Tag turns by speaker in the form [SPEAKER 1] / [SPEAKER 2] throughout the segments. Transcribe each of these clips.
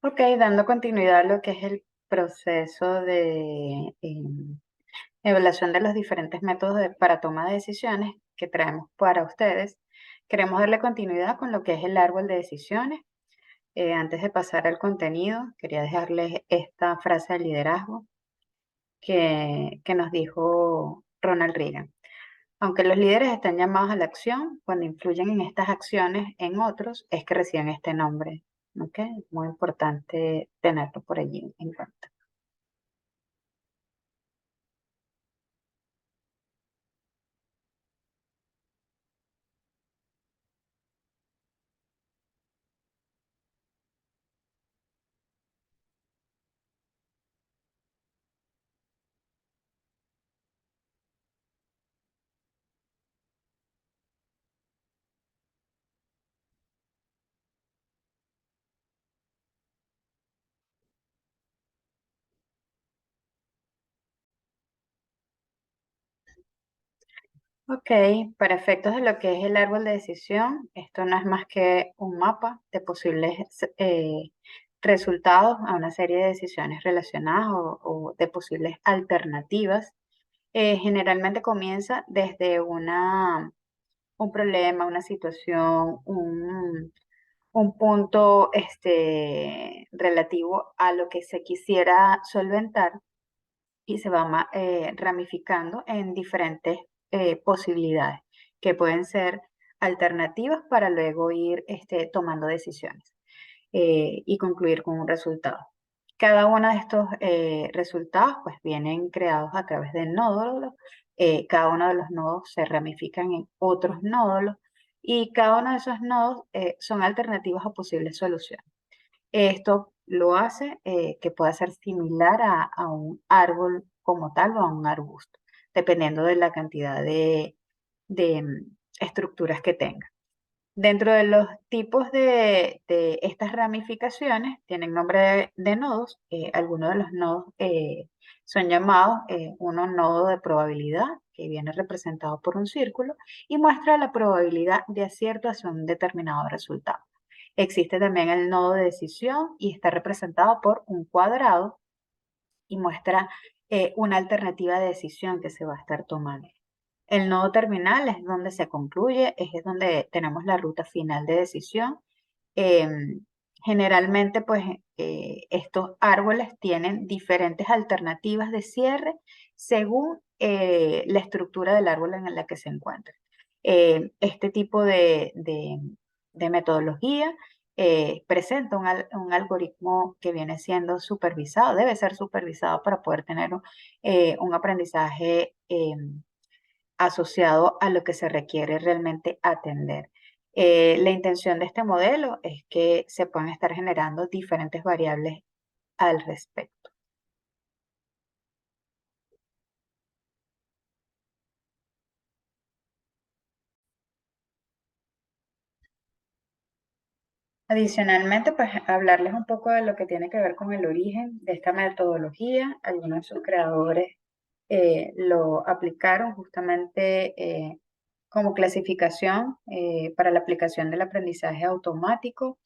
[SPEAKER 1] Ok, dando continuidad a lo que es el proceso de evaluación de los diferentes métodos para toma de decisiones que traemos para ustedes, queremos darle continuidad con lo que es el árbol de decisiones. Antes de pasar al contenido, quería dejarles esta frase de liderazgo que nos dijo Ronald Reagan. Aunque los líderes están llamados a la acción, cuando influyen en estas acciones en otros, es que reciben este nombre. ¿Ok? Muy importante tenerlo por allí en cuenta. Ok, para efectos de lo que es el árbol de decisión, esto no es más que un mapa de posibles resultados a una serie de decisiones relacionadas o de posibles alternativas. Generalmente comienza desde un problema, una situación, un punto relativo a lo que se quisiera solventar y se va ramificando en diferentes posibilidades que pueden ser alternativas para luego ir tomando decisiones y concluir con un resultado. Cada uno de estos resultados pues vienen creados a través de nódulos. Cada uno de los nodos se ramifican en otros nódulos y cada uno de esos nodos son alternativas a posibles soluciones. Esto lo hace que pueda ser similar a un árbol como tal o a un arbusto, dependiendo de la cantidad de estructuras que tenga. Dentro de los tipos de estas ramificaciones, tienen nombre de nodos. Algunos de los nodos son llamados uno nodo de probabilidad, que viene representado por un círculo y muestra la probabilidad de acierto hacia un determinado resultado. Existe también el nodo de decisión y está representado por un cuadrado y muestra una alternativa de decisión que se va a estar tomando. El nodo terminal es donde se concluye, es donde tenemos la ruta final de decisión. Em, Generalmente, pues, estos árboles tienen diferentes alternativas de cierre según la estructura del árbol en la que se encuentra. Este tipo de metodología presenta un algoritmo que viene siendo supervisado, debe ser supervisado para poder tener un aprendizaje asociado a lo que se requiere realmente atender. La intención de este modelo es que se puedan estar generando diferentes variables al respecto. Adicionalmente, pues hablarles un poco de lo que tiene que ver con el origen de esta metodología. Algunos de sus creadores lo aplicaron justamente como clasificación para la aplicación del aprendizaje automático.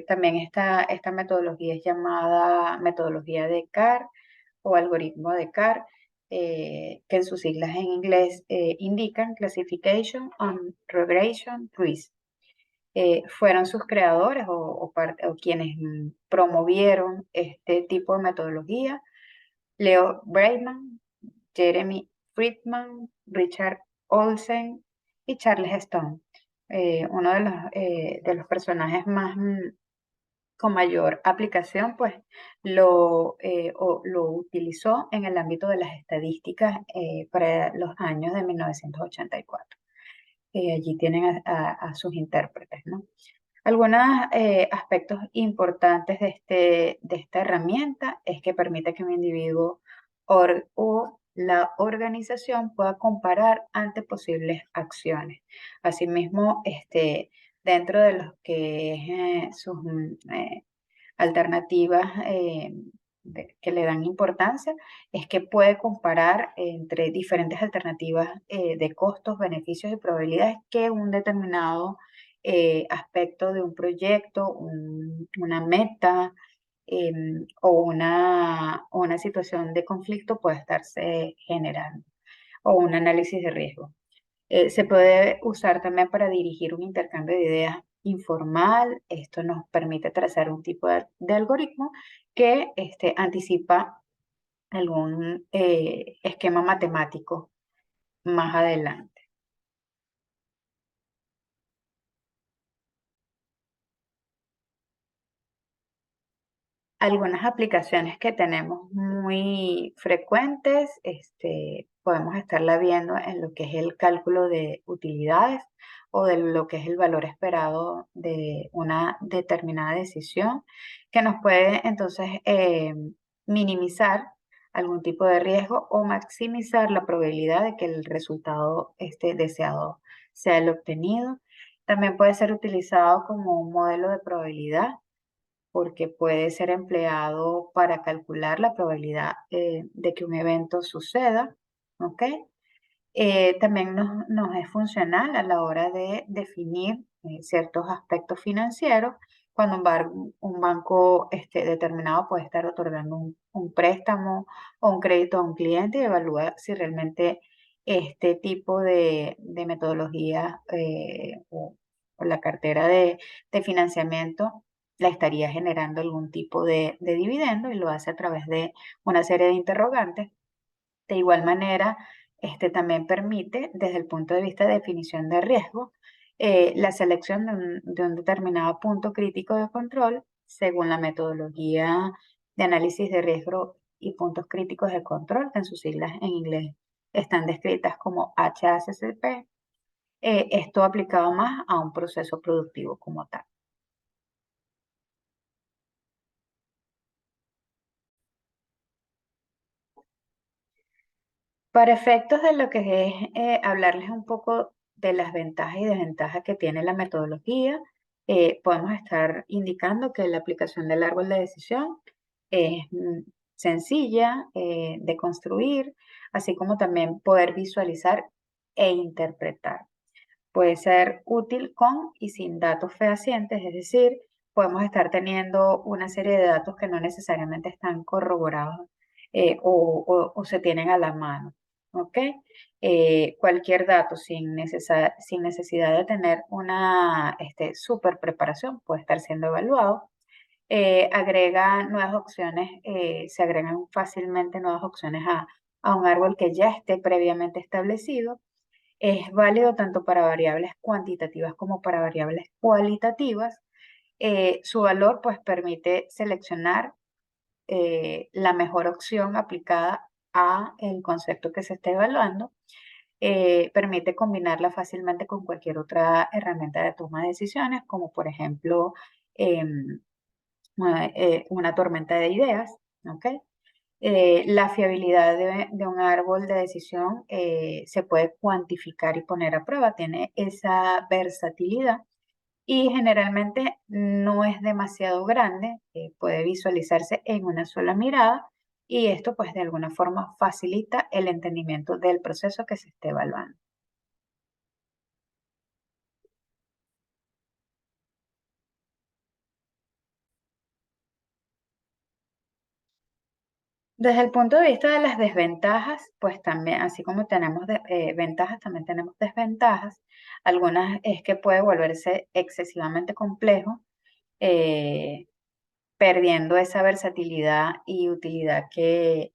[SPEAKER 1] También esta metodología es llamada metodología de CAR o algoritmo de CAR, que en sus siglas en inglés indican Classification and Regression Trees. Fueron sus creadores o quienes promovieron este tipo de metodología: Leo Braidman, Jeremy Friedman, Richard Olsen y Charles Stone. Uno de los personajes más con mayor aplicación, pues lo utilizó en el ámbito de las estadísticas para los años de 1984. Allí tienen a sus intérpretes, ¿no? Algunos aspectos importantes de esta herramienta es que permite que un individuo o la organización pueda comparar ante posibles acciones. Asimismo, dentro de los que es sus alternativas que le dan importancia, es que puede comparar entre diferentes alternativas de costos, beneficios y probabilidades que un determinado aspecto de un proyecto, una meta o una situación de conflicto puede estarse generando, o un análisis de riesgo. Se puede usar también para dirigir un intercambio de ideas informal. Esto nos permite trazar un tipo de algoritmo que anticipa algún esquema matemático más adelante. Algunas aplicaciones que tenemos muy frecuentes, podemos estarla viendo en lo que es el cálculo de utilidades o de lo que es el valor esperado de una determinada decisión, que nos puede entonces minimizar algún tipo de riesgo o maximizar la probabilidad de que el resultado deseado sea el obtenido. También puede ser utilizado como un modelo de probabilidad porque puede ser empleado para calcular la probabilidad de que un evento suceda, ¿ok? También nos es funcional a la hora de definir ciertos aspectos financieros, cuando un banco determinado puede estar otorgando un préstamo o un crédito a un cliente y evalúa si realmente este tipo de metodología o la cartera de financiamiento la estaría generando algún tipo de dividendo y lo hace a través de una serie de interrogantes. De igual manera, también permite, desde el punto de vista de definición de riesgo, la selección de un determinado punto crítico de control según la metodología de análisis de riesgo y puntos críticos de control, que en sus siglas en inglés están descritas como HACCP. Esto aplicado más a un proceso productivo como tal. Para efectos de lo que es hablarles un poco de las ventajas y desventajas que tiene la metodología, podemos estar indicando que la aplicación del árbol de decisión es sencilla de construir, así como también poder visualizar e interpretar. Puede ser útil con y sin datos fehacientes, es decir, podemos estar teniendo una serie de datos que no necesariamente están corroborados o se tienen a la mano. ¿Ok? Cualquier dato sin necesidad de tener una super preparación puede estar siendo evaluado. Agrega nuevas opciones, se agregan fácilmente nuevas opciones a un árbol que ya esté previamente establecido. Es válido tanto para variables cuantitativas como para variables cualitativas. Su valor pues permite seleccionar la mejor opción aplicada a el concepto que se está evaluando. Permite combinarla fácilmente con cualquier otra herramienta de toma de decisiones, como por ejemplo em, una tormenta de ideas. ¿Ok? La fiabilidad de un árbol de decisión se puede cuantificar y poner a prueba, tiene esa versatilidad y generalmente no es demasiado grande, puede visualizarse en una sola mirada y esto pues de alguna forma facilita el entendimiento del proceso que se esté evaluando. Desde el punto de vista de las desventajas, pues también, así como tenemos ventajas, también tenemos desventajas. Algunas es que puede volverse excesivamente complejo, eh, perdiendo esa versatilidad y utilidad que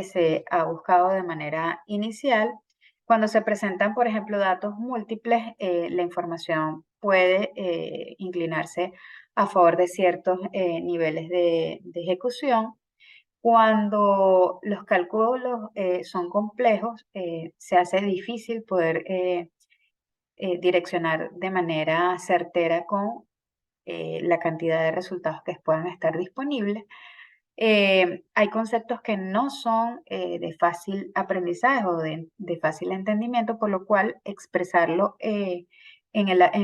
[SPEAKER 1] se ha buscado de manera inicial. Cuando se presentan, por ejemplo, datos múltiples, la información puede inclinarse a favor de ciertos niveles de ejecución. Cuando los cálculos son complejos, se hace difícil poder direccionar de manera certera con la cantidad de resultados que puedan estar disponibles. Hay conceptos que no son de fácil aprendizaje o de fácil entendimiento, por lo cual expresarlo en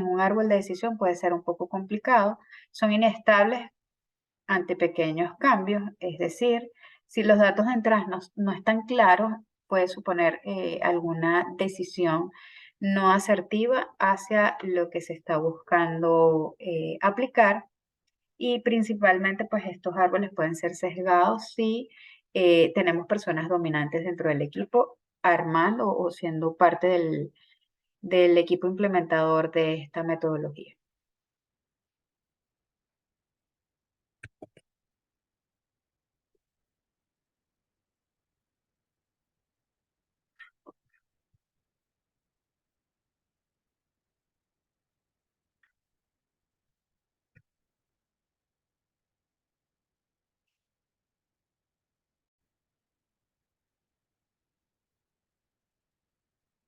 [SPEAKER 1] un árbol de decisión puede ser un poco complicado. Son inestables ante pequeños cambios, es decir, si los datos de entrada no están claros, puede suponer alguna decisión no asertiva hacia lo que se está buscando aplicar. Y principalmente, pues estos árboles pueden ser sesgados si tenemos personas dominantes dentro del equipo armando o siendo parte del equipo implementador de esta metodología.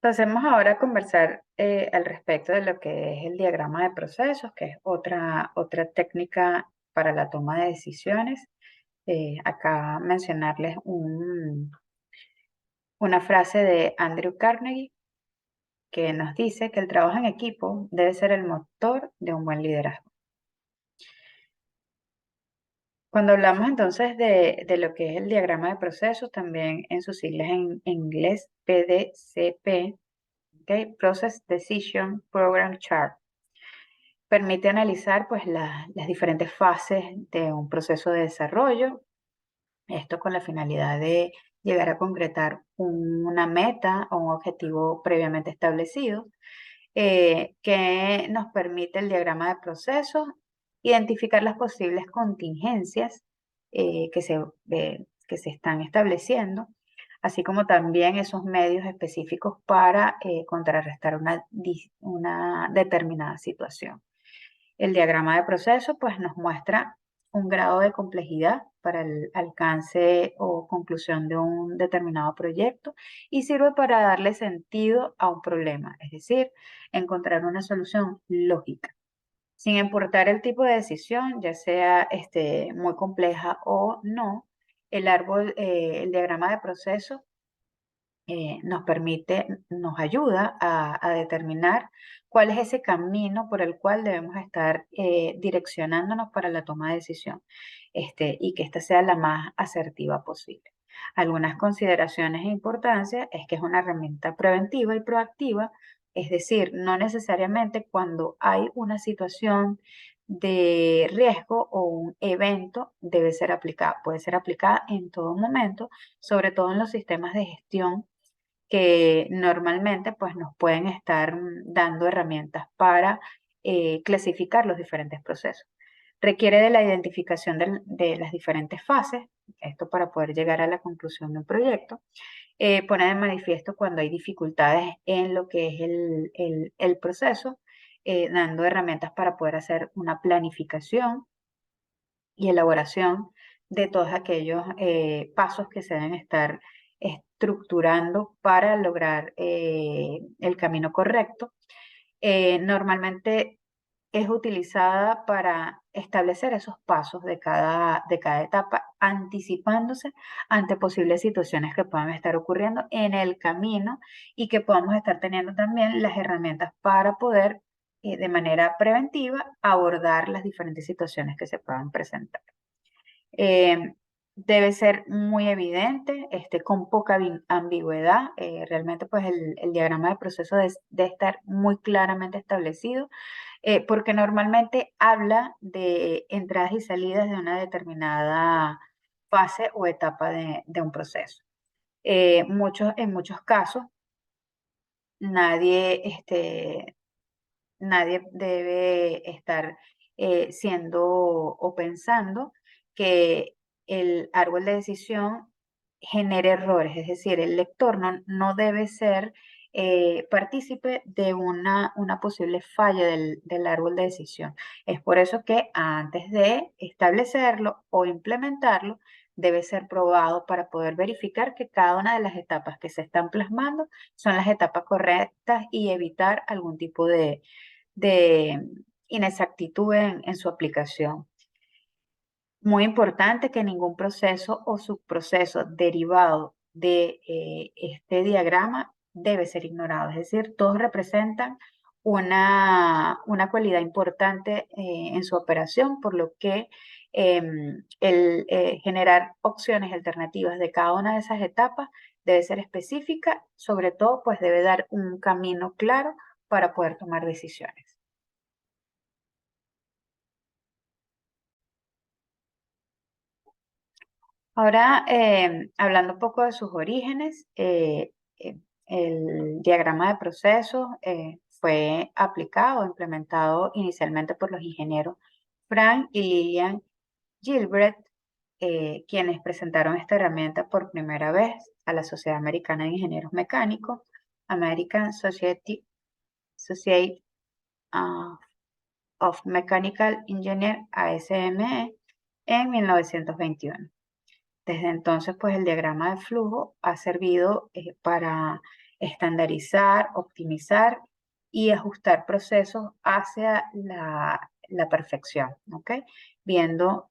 [SPEAKER 1] Pasemos ahora a conversar al respecto de lo que es el diagrama de procesos, que es otra técnica para la toma de decisiones. Acá mencionarles una frase de Andrew Carnegie que nos dice que el trabajo en equipo debe ser el motor de un buen liderazgo. Cuando hablamos entonces de lo que es el diagrama de procesos, también en sus siglas en inglés, PDCP, ¿ok? Process Decision Program Chart, permite analizar pues las diferentes fases de un proceso de desarrollo, esto con la finalidad de llegar a concretar una meta o un objetivo previamente establecido, que nos permite el diagrama de procesos identificar las posibles contingencias que se están estableciendo, así como también esos medios específicos para contrarrestar una determinada situación. El diagrama de proceso pues nos muestra un grado de complejidad para el alcance o conclusión de un determinado proyecto y sirve para darle sentido a un problema, es decir, encontrar una solución lógica. Sin importar el tipo de decisión, ya sea muy compleja o no, el diagrama de proceso nos ayuda a determinar cuál es ese camino por el cual debemos estar direccionándonos para la toma de decisión, y que ésta sea la más asertiva posible. Algunas consideraciones e importancia es que es una herramienta preventiva y proactiva, es decir, no necesariamente cuando hay una situación de riesgo o un evento debe ser aplicada, puede ser aplicada en todo momento, sobre todo en los sistemas de gestión que normalmente pues nos pueden estar dando herramientas para clasificar los diferentes procesos. Requiere de la identificación de las diferentes fases, esto para poder llegar a la conclusión de un proyecto. Pone de manifiesto cuando hay dificultades en lo que es el proceso, dando herramientas para poder hacer una planificación y elaboración de todos aquellos pasos que se deben estar estructurando para lograr el camino correcto. Normalmente es utilizada para establecer esos pasos de cada etapa, anticipándose ante posibles situaciones que puedan estar ocurriendo en el camino y que podamos estar teniendo también las herramientas para poder, de manera preventiva, abordar las diferentes situaciones que se puedan presentar. Eh, Debe ser muy evidente, con poca ambigüedad. Realmente, pues el diagrama de proceso debe estar muy claramente establecido, porque normalmente habla de entradas y salidas de una determinada fase o etapa de un proceso. En muchos casos, nadie, nadie debe estar siendo o pensando que el árbol de decisión genere errores, es decir, el lector no debe ser partícipe de una posible falla del árbol de decisión. Es por eso que antes de establecerlo o implementarlo, debe ser probado para poder verificar que cada una de las etapas que se están plasmando son las etapas correctas y evitar algún tipo de inexactitud en su aplicación. Muy importante que ningún proceso o subproceso derivado de este diagrama debe ser ignorado. Es decir, todos representan una cualidad importante en su operación, por lo que el generar opciones alternativas de cada una de esas etapas debe ser específica, sobre todo pues debe dar un camino claro para poder tomar decisiones. Ahora, hablando un poco de sus orígenes, el diagrama de procesos fue aplicado, implementado inicialmente por los ingenieros Frank y Lillian Gilbert, quienes presentaron esta herramienta por primera vez a la Sociedad Americana de Ingenieros Mecánicos, American Society uh, of Mechanical Engineers, ASME, en 1921. Desde entonces, pues el diagrama de flujo ha servido para estandarizar, optimizar y ajustar procesos hacia la perfección, ¿ok? Viendo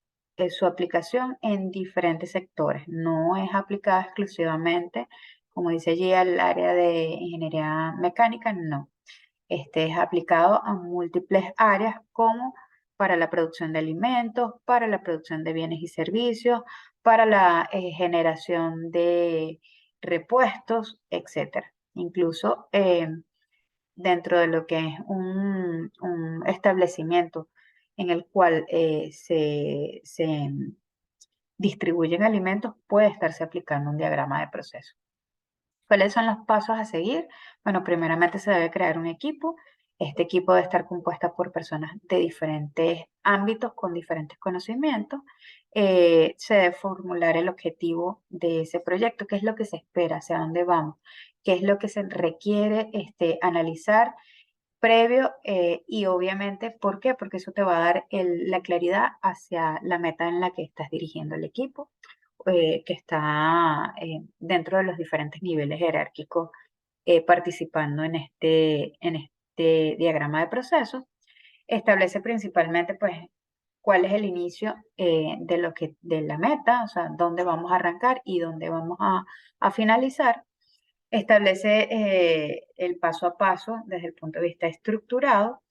[SPEAKER 1] su aplicación en diferentes sectores. No es aplicada exclusivamente, como dice allí, al área de ingeniería mecánica, no. Este es aplicado a múltiples áreas como para la producción de alimentos, para la producción de bienes y servicios, para la generación de repuestos, etcétera. Incluso dentro de lo que es un establecimiento en el cual se distribuyen alimentos, puede estarse aplicando un diagrama de proceso. ¿Cuáles son los pasos a seguir? Bueno, primeramente se debe crear un equipo. Este equipo debe estar compuesta por personas de diferentes ámbitos con diferentes conocimientos. Se debe formular el objetivo de ese proyecto, qué es lo que se espera, hacia dónde vamos, qué es lo que se requiere analizar previo y obviamente, ¿por qué? Porque eso te va a dar la claridad hacia la meta en la que estás dirigiendo el equipo, que está dentro de los diferentes niveles jerárquicos participando en este diagrama de procesos. Establece principalmente, pues, cuál es el inicio de la meta, o sea, dónde vamos a arrancar y dónde vamos a finalizar. Establece el paso a paso desde el punto de vista estructurado.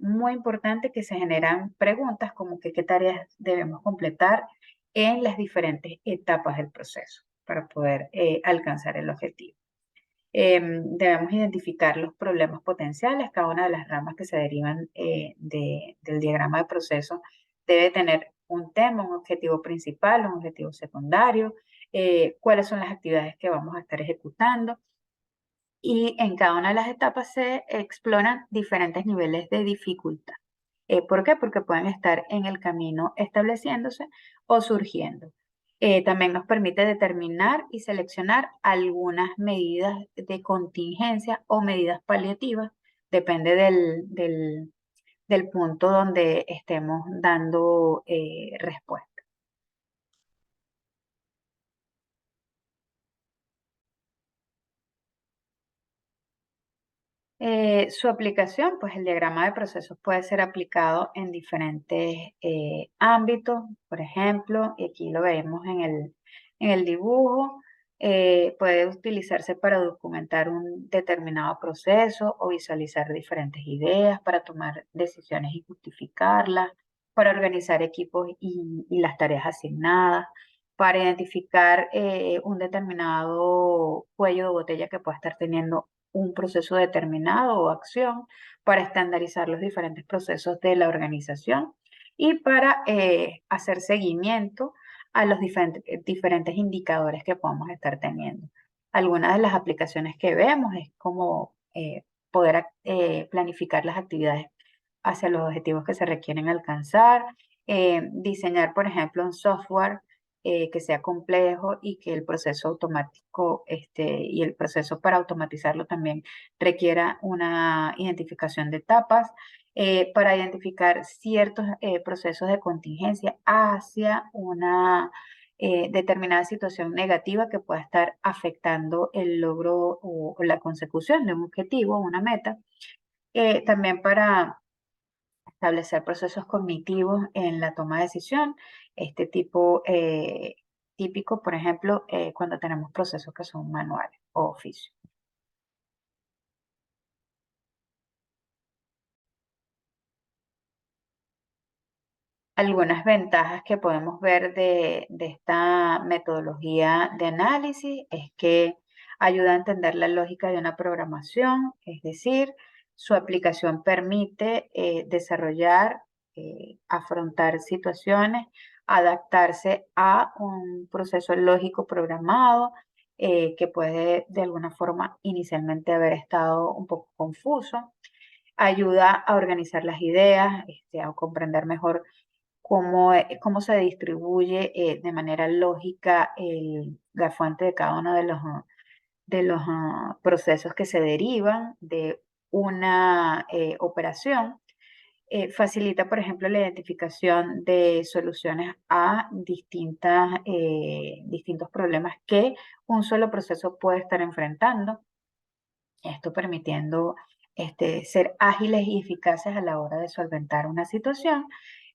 [SPEAKER 1] Muy importante que se generan preguntas como que qué tareas debemos completar en las diferentes etapas del proceso para poder alcanzar el objetivo. Debemos identificar los problemas potenciales. Cada una de las ramas que se derivan del diagrama de proceso debe tener un tema, un objetivo principal, un objetivo secundario, cuáles son las actividades que vamos a estar ejecutando. Y en cada una de las etapas se exploran diferentes niveles de dificultad. ¿Por qué? Porque pueden estar en el camino estableciéndose o surgiendo. También nos permite determinar y seleccionar algunas medidas de contingencia o medidas paliativas, depende del punto donde estemos dando respuesta. Su aplicación, pues el diagrama de procesos puede ser aplicado en diferentes ámbitos, por ejemplo, y aquí lo vemos en el dibujo, puede utilizarse para documentar un determinado proceso o visualizar diferentes ideas para tomar decisiones y justificarlas, para organizar equipos y las tareas asignadas, para identificar un determinado cuello de botella que pueda estar teniendo un proceso determinado o acción, para estandarizar los diferentes procesos de la organización y para hacer seguimiento a los diferentes indicadores que podamos estar teniendo. Algunas de las aplicaciones que vemos es como poder planificar las actividades hacia los objetivos que se requieren alcanzar, diseñar, por ejemplo, un software que sea complejo y que el proceso automático y el proceso para automatizarlo también requiera una identificación de etapas para identificar ciertos procesos de contingencia hacia una determinada situación negativa que pueda estar afectando el logro o la consecución de un objetivo, una meta. También para establecer procesos cognitivos en la toma de decisión, este tipo típico, por ejemplo, cuando tenemos procesos que son manuales o oficio. Algunas ventajas que podemos ver de esta metodología de análisis es que ayuda a entender la lógica de una programación, es decir, su aplicación permite desarrollar, afrontar situaciones, adaptarse a un proceso lógico programado que puede de alguna forma inicialmente haber estado un poco confuso. Ayuda a organizar las ideas, a comprender mejor cómo se distribuye de manera lógica la fuente de cada uno de los procesos que se derivan de una operación. Facilita, por ejemplo, la identificación de soluciones a distintos problemas que un solo proceso puede estar enfrentando. Esto permitiendo ser ágiles y eficaces a la hora de solventar una situación,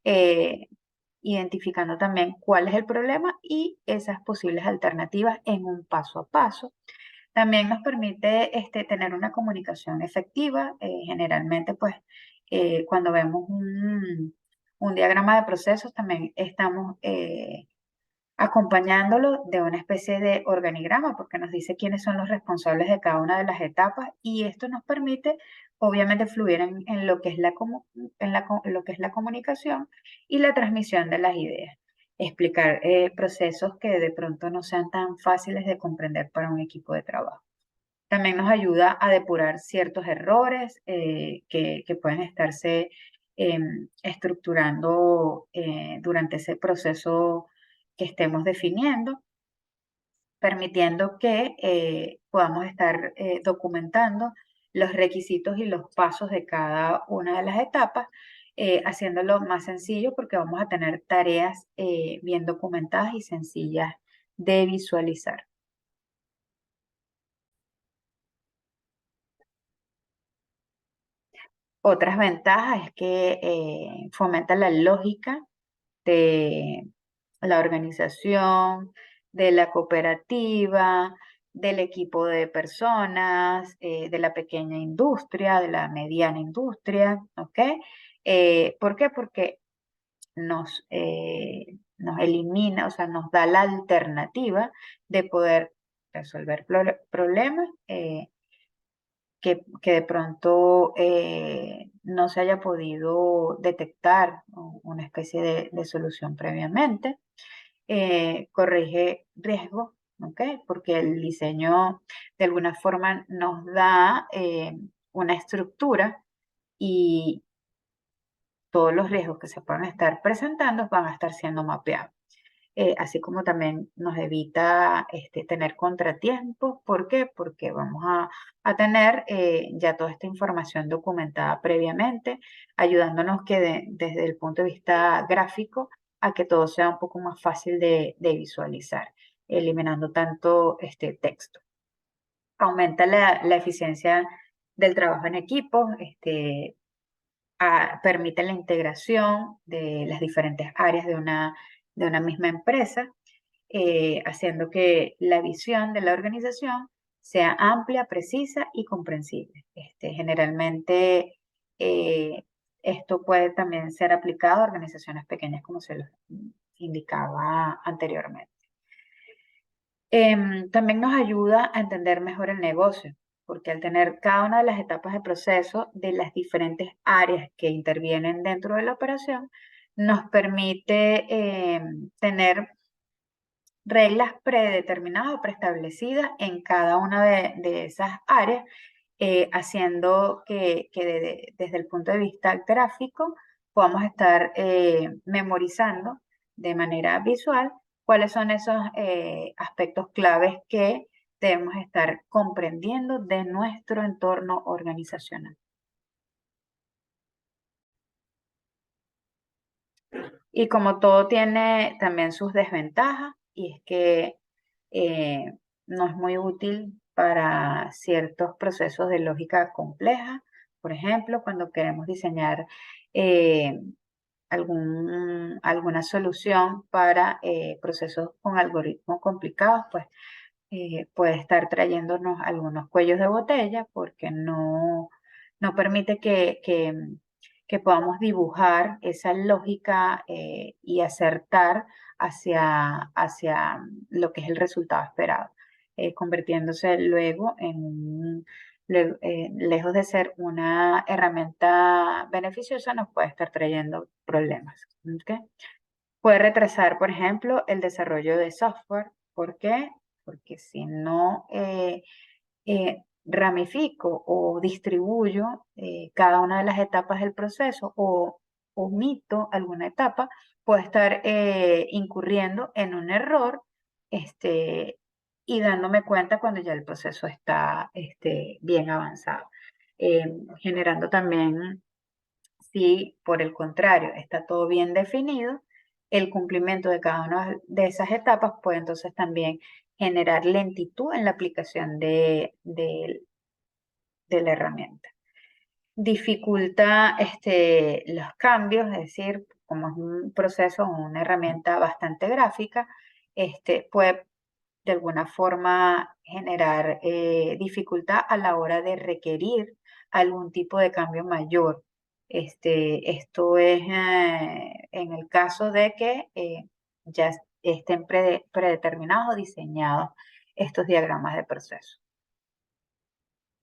[SPEAKER 1] eh, identificando también cuál es el problema y esas posibles alternativas en un paso a paso. También nos permite tener una comunicación efectiva. Generalmente, pues, cuando vemos un diagrama de procesos, también estamos acompañándolo de una especie de organigrama, porque nos dice quiénes son los responsables de cada una de las etapas y esto nos permite, obviamente, fluir en lo que es lo que es la comunicación y la transmisión de las ideas. Explicar procesos que de pronto no sean tan fáciles de comprender para un equipo de trabajo. También nos ayuda a depurar ciertos errores que pueden estarse estructurando durante ese proceso que estemos definiendo, permitiendo que podamos estar documentando los requisitos y los pasos de cada una de las etapas, haciéndolo más sencillo porque vamos a tener tareas bien documentadas y sencillas de visualizar. Otras ventajas es que fomenta la lógica de la organización, de la cooperativa, del equipo de personas, de la pequeña industria, de la mediana industria, ¿ok? ¿Por qué? Porque nos elimina, o sea, nos da la alternativa de poder resolver problemas que de pronto no se haya podido detectar una especie de solución previamente. Corrige riesgos, ¿ok? Porque el diseño de alguna forma nos da una estructura y todos los riesgos que se puedan estar presentando van a estar siendo mapeados. Así como también nos evita tener contratiempos. ¿Por qué? Porque vamos a tener ya toda esta información documentada previamente, ayudándonos que desde el punto de vista gráfico a que todo sea un poco más fácil de visualizar, eliminando tanto este texto. Aumenta la eficiencia del trabajo en equipo, permite la integración de las diferentes áreas de una misma empresa, haciendo que la visión de la organización sea amplia, precisa y comprensible. Generalmente, eh, esto puede también ser aplicado a organizaciones pequeñas, como se los indicaba anteriormente. También nos ayuda a entender mejor el negocio, porque al tener cada una de las etapas de proceso de las diferentes áreas que intervienen dentro de la operación, nos permite tener reglas predeterminadas o preestablecidas en cada una de esas áreas, haciendo que desde el punto de vista gráfico podamos estar memorizando de manera visual cuáles son esos aspectos claves que debemos estar comprendiendo de nuestro entorno organizacional. Y como todo tiene también sus desventajas, y es que eh, no es muy útil para ciertos procesos de lógica compleja. Por ejemplo, cuando queremos diseñar eh, alguna solución para procesos con algoritmos complicados, pues puede estar trayéndonos algunos cuellos de botella porque no permite que podamos dibujar esa lógica y acertar hacia lo que es el resultado esperado, convirtiéndose luego lejos de ser una herramienta beneficiosa, nos puede estar trayendo problemas. ¿Ok? Puede retrasar, por ejemplo, el desarrollo de software. ¿Por qué? Porque si no ramifico o distribuyo cada una de las etapas del proceso o omito alguna etapa, puedo estar incurriendo en un error este, y dándome cuenta cuando ya el proceso está bien avanzado. Generando también, si por el contrario está todo bien definido, el cumplimiento de cada una de esas etapas puede entonces también generar lentitud en la aplicación de la herramienta. Dificulta los cambios, es decir, como es un proceso, una herramienta bastante gráfica, puede de alguna forma generar dificultad a la hora de requerir algún tipo de cambio mayor. Esto es en el caso de que ya estén predeterminados o diseñados estos diagramas de proceso.